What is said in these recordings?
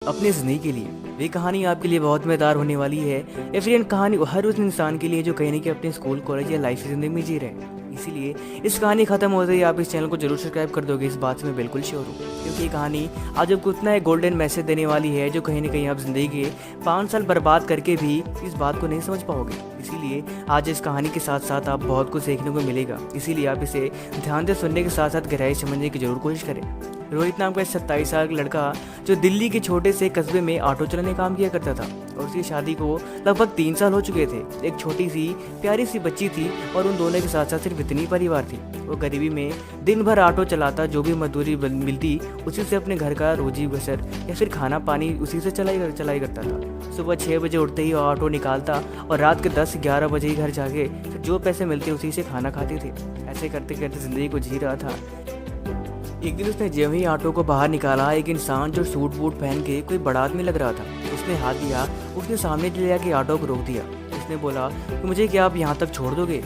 अपनी ज़िंदगी के लिए ये कहानी आपके लिए बहुत मज़ेदार होने वाली है या फिर ये कहानी हर उस इंसान के लिए जो कहीं न कहीं अपने स्कूल, कॉलेज या लाइफ की ज़िंदगी में जी रहे हैं। इसीलिए इस कहानी ख़त्म होते ही आप इस चैनल को ज़रूर सब्सक्राइब कर दोगे, इस बात से मैं बिल्कुल श्योर हूँ। क्योंकि ये कहानी आज आपको इतना एक गोल्डन मैसेज देने वाली है जो कहीं न कहीं आप ज़िंदगी के 5 साल बर्बाद करके भी इस बात को नहीं समझ पाओगे। इसीलिए आज इस कहानी के साथ-साथ आप बहुत कुछ सीखने को मिलेगा। इसीलिए आप इसे ध्यान से सुनने के साथ-साथ गहराई से समझने की ज़रूर कोशिश करें। रोहित नाम का 27 साल का लड़का जो दिल्ली के छोटे से कस्बे में ऑटो चलाने काम किया करता था और उसकी शादी को लगभग 3 साल हो चुके थे। एक छोटी सी प्यारी सी बच्ची थी और उन दोनों के साथ साथ सिर्फ इतनी परिवार थी। वो गरीबी में दिन भर ऑटो चलाता, जो भी मजदूरी मिलती उसी से अपने घर का रोजी बसर या फिर खाना पानी उसी से चलाई करता था। सुबह 6 बजे उठते ही ऑटो निकालता और रात के 10-11 बजे ही घर जाके फिर जो पैसे मिलते उसी से खाना खाते थे। ऐसे करते करते ज़िंदगी को जी रहा था। एक दिन उसने जब ही ऑटो को बाहर निकाला, एक इंसान जो सूट बूट पहन के कोई बड़ा आदमी लग रहा था उसने हाथ दिया, उसने सामने ले जाके ऑटो को रोक दिया। उसने बोला कि मुझे क्या आप यहाँ तक छोड़ दोगे?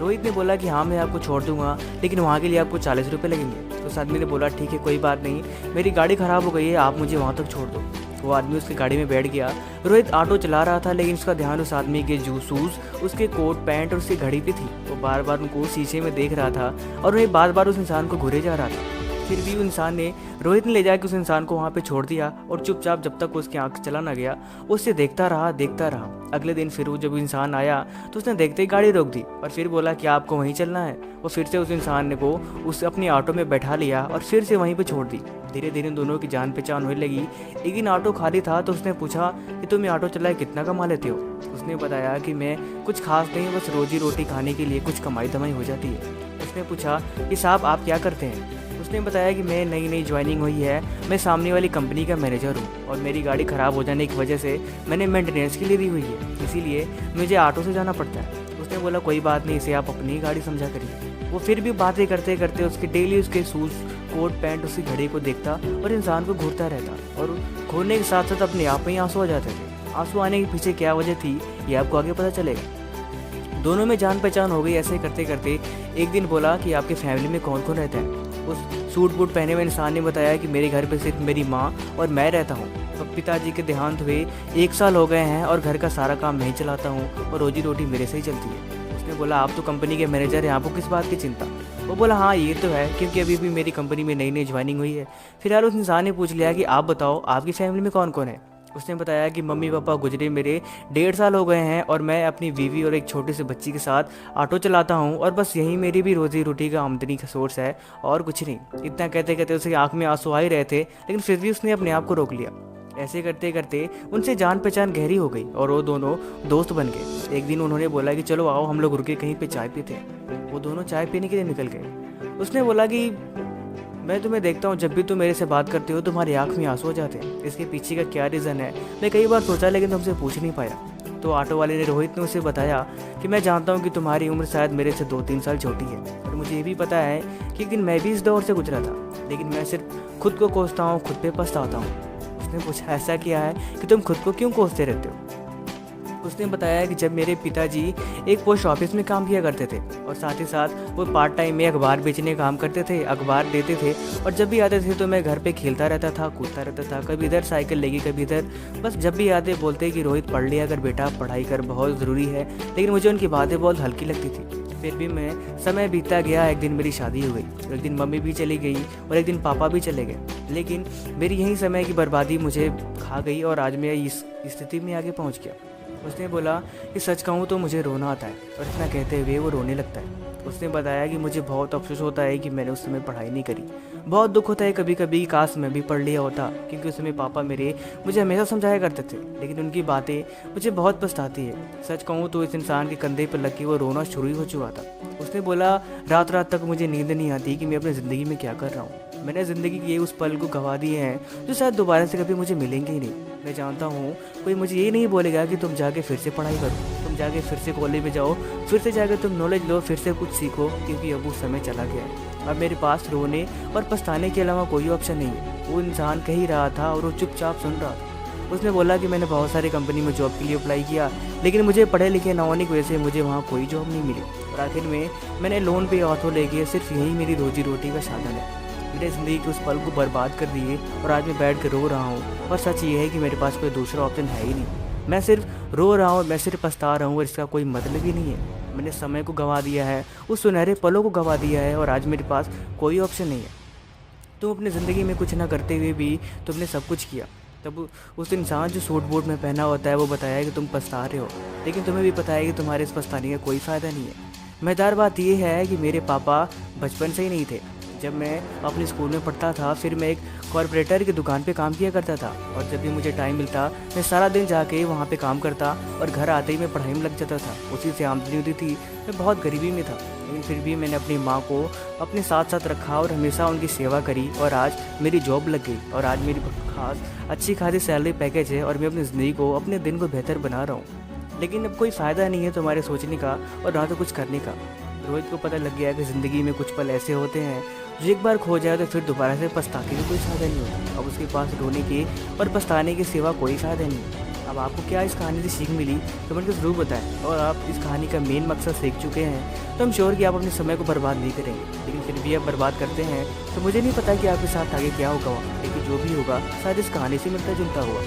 रोहित ने बोला कि हाँ मैं आपको छोड़ दूंगा, लेकिन वहाँ के लिए आपको 40 रुपये लगेंगे। तो उस आदमी ने बोला ठीक है कोई बात नहीं, मेरी गाड़ी ख़राब हो गई है, आप मुझे वहाँ तक छोड़ दो। वो आदमी उसकी गाड़ी में बैठ गया। रोहित ऑटो चला रहा था लेकिन उसका ध्यान उस आदमी के शूज़, उसके कोट पैंट और उसकी घड़ी पे थी। वो बार बार उनको शीशे में देख रहा था और वही बार बार उस इंसान को घूरे जा रहा था। फिर भी रोहित ने ले जाकर उस इंसान को वहाँ पे छोड़ दिया और चुपचाप जब तक उसकी आंख चला ना गया उससे देखता रहा। अगले दिन फिर वो जब इंसान आया तो उसने देखते ही गाड़ी रोक दी और फिर बोला कि आपको वहीं चलना है। वो फिर से उस इंसान को उस अपनी ऑटो में बैठा लिया और फिर से वहीं पे छोड़ दी। धीरे धीरे दोनों की जान पहचान होने लगी। एक दिन ऑटो खाली था तो उसने पूछा कि तुम ये ऑटो चलाए कितना कमा लेते हो? उसने बताया कि मैं कुछ खास नहीं, बस रोजी रोटी खाने के लिए कुछ कमाई धमाई हो जाती है। उसने पूछा कि साहब आप क्या करते हैं? उसने बताया कि मैं नई ज्वाइनिंग हुई है, मैं सामने वाली कंपनी का मैनेजर हूँ और मेरी गाड़ी ख़राब हो जाने की वजह से मैंने मेंटेनेंस के लिए दी हुई है, इसीलिए मुझे ऑटो से जाना पड़ता है। उसने बोला कोई बात नहीं, इसे आप अपनी ही गाड़ी समझा करिए। वो फिर भी बातें करते करते उसके डेली उसके शूज़, कोट पैंट, उसकी घड़ी को देखता और इंसान को घूरता रहता और घूरने के साथ साथ अपने आप में ही आंसू आ जाते थे। आंसू आने के पीछे क्या वजह थी ये आपको आगे पता चलेगा। दोनों में जान पहचान हो गई। ऐसे करते करते एक दिन बोला कि आपके फैमिली में कौन कौन रहता है? उस सूट बूट पहने हुए इंसान ने बताया कि मेरे घर पे सिर्फ मेरी माँ और मैं रहता हूँ। तो पिताजी के देहांत हुए 1 साल हो गए हैं और घर का सारा काम मैं ही चलाता हूँ और रोजी रोटी मेरे से ही चलती है। उसने बोला आप तो कंपनी के मैनेजर हैं, आपको किस बात की चिंता? वो बोला हाँ ये तो है, क्योंकि अभी भी मेरी कंपनी में नई ज्वाइनिंग हुई है। फिलहाल उस इंसान ने पूछ लिया कि आप बताओ आपकी फैमिली में कौन कौन है? उसने बताया कि मम्मी पापा गुजरे मेरे 1.5 साल हो गए हैं और मैं अपनी बीवी और एक छोटी सी बच्ची के साथ ऑटो चलाता हूँ और बस यही मेरी भी रोजी रोटी का आमदनी का सोर्स है और कुछ नहीं। इतना कहते कहते उसकी आंख में आंसू आ ही रहे थे, लेकिन फिर भी उसने अपने आप को रोक लिया। ऐसे करते करते उनसे जान पहचान गहरी हो गई और वो दोनों दोस्त बन गए। एक दिन उन्होंने बोला कि चलो आओ हम लोग रुके कहीं पे चाय पीते। वो दोनों चाय पीने के लिए निकल गए। उसने बोला कि मैं तुम्हें देखता हूँ जब भी तुम मेरे से बात करते हो तुम्हारी आंख में आंसू आ जाते हैं, इसके पीछे का क्या रीज़न है मैं कई बार सोचा लेकिन तुमसे पूछ नहीं पाया। तो ऑटो वाले ने रोहित ने उसे बताया कि मैं जानता हूँ कि तुम्हारी उम्र शायद मेरे से 2-3 साल छोटी है और मुझे ये भी पता है कि एक दिन मैं भी इस दौर से गुजरा था, लेकिन मैं सिर्फ खुद को कोसता हूँ, खुद पे पछताता हूँ। उसने पूछा ऐसा क्या है कि तुम खुद को क्यों कोसते रहते हो? उसने बताया कि जब मेरे पिताजी एक पोस्ट ऑफिस में काम किया करते थे और साथ ही साथ वो पार्ट टाइम में अखबार बेचने का काम करते थे, अखबार देते थे और जब भी आते थे तो मैं घर पे खेलता रहता था, कूदता रहता था, कभी इधर साइकिल लेगी कभी इधर। बस जब भी आते बोलते कि रोहित पढ़ लिया कर बेटा, पढ़ाई कर बहुत ज़रूरी है, लेकिन मुझे उनकी बातें बहुत हल्की लगती थी। फिर भी मैं समय बीतता गया। एक दिन मेरी शादी हो गई, एक दिन मम्मी भी चली गई और एक दिन पापा भी चले गए, लेकिन मेरी यही समय की बर्बादी मुझे खा गई और आज मैं इस स्थिति में आगे पहुँच गया। उसने बोला कि सच कहूँ तो मुझे रोना आता है और इतना कहते हुए वो रोने लगता है। उसने बताया कि मुझे बहुत अफसोस होता है कि मैंने उस समय पढ़ाई नहीं करी। बहुत दुख होता है कभी कभी काश मैं भी पढ़ लिया होता, क्योंकि उस समय पापा मुझे हमेशा समझाया करते थे, लेकिन उनकी बातें मुझे बहुत पछताती है। सच कहूँ तो इस इंसान के कंधे पर लग के वो रोना शुरू हो चुका था। उसने बोला रात रात तक मुझे नींद नहीं आती कि मैं अपनी ज़िंदगी में क्या कर रहा हूँ। मैंने ज़िंदगी के उस पल को गंवा दिए हैं जो शायद दोबारा से कभी मुझे मिलेंगे ही नहीं। मैं जानता हूँ कोई मुझे ये नहीं बोलेगा कि तुम जाके फिर से पढ़ाई करो, तुम जाके फिर से कॉलेज में जाओ, फिर से जाकर तुम नॉलेज लो, फिर से कुछ सीखो, क्योंकि अब वो समय चला गया है। अब मेरे पास रोने और पछताने के अलावा कोई ऑप्शन नहीं है। वो इंसान कह ही रहा था और वो चुपचाप सुन रहा था। उसने बोला कि मैंने बहुत सारी कंपनी में जॉब के लिए अप्लाई किया, लेकिन मुझे पढ़े लिखे ना होने की वजह से मुझे वहाँ कोई जॉब नहीं मिली और आखिर में मैंने लोन पे ऑटो ले गया। सिर्फ यही मेरी रोजी रोटी का साधन है। मेरे ज़िंदगी के उस पल को बर्बाद कर दिए और आज मैं बैठ कर रो रहा हूँ। और सच ये है कि मेरे पास कोई दूसरा ऑप्शन है ही नहीं। मैं सिर्फ रो रहा हूँ, मैं सिर्फ पछता रहा हूँ और इसका कोई मतलब ही नहीं है। मैंने समय को गँवा दिया है, उस सुनहरे पलों को गँवा दिया है और आज मेरे पास कोई ऑप्शन नहीं है। तुम अपनी ज़िंदगी में कुछ ना करते हुए भी तुमने सब कुछ किया। तब उस इंसान जो सूट बूट में पहना होता है वो बताया कि तुम पछता रहे हो, लेकिन तुम्हें भी पता है कि तुम्हारे इस पछताने का कोई फ़ायदा नहीं है। मज़ेदार बात यह है कि मेरे पापा बचपन से ही नहीं थे। जब मैं अपने स्कूल में पढ़ता था फिर मैं एक कॉरपोरेटर की दुकान पे काम किया करता था और जब भी मुझे टाइम मिलता मैं सारा दिन जाके वहाँ पे काम करता और घर आते ही मैं पढ़ाई में लग जाता था। उसी से आमदनी होती थी। मैं बहुत गरीबी में था, लेकिन फिर भी मैंने अपनी माँ को अपने साथ साथ रखा और हमेशा उनकी सेवा करी और आज मेरी जॉब लग गई और आज मेरी अच्छी खासी सैलरी पैकेज है और मैं अपनी ज़िंदगी को अपने दिन को बेहतर बना रहा हूँ। लेकिन अब कोई फ़ायदा नहीं है तुम्हारे सोचने का और ना तो कुछ करने का। रोहित को पता लग गया कि ज़िंदगी में कुछ पल ऐसे होते हैं जो एक बार खो जाए तो फिर दोबारा से पछताने का कोई फ़ायदा नहीं होता। अब उसके पास रोने के और पछताने के सिवा कोई फ़ायदा नहीं है। अब आपको क्या इस कहानी से सीख मिली कमेंट में ज़रूर बताएं। और आप इस कहानी का मेन मकसद सीख चुके हैं तो हम श्योर कि आप अपने समय को बर्बाद नहीं करेंगे, लेकिन फिर भी आप बर्बाद करते हैं तो मुझे नहीं पता कि आपके साथ आगे क्या होगा, लेकिन जो भी होगा शायद इस कहानी से मिलता जुलता हुआ।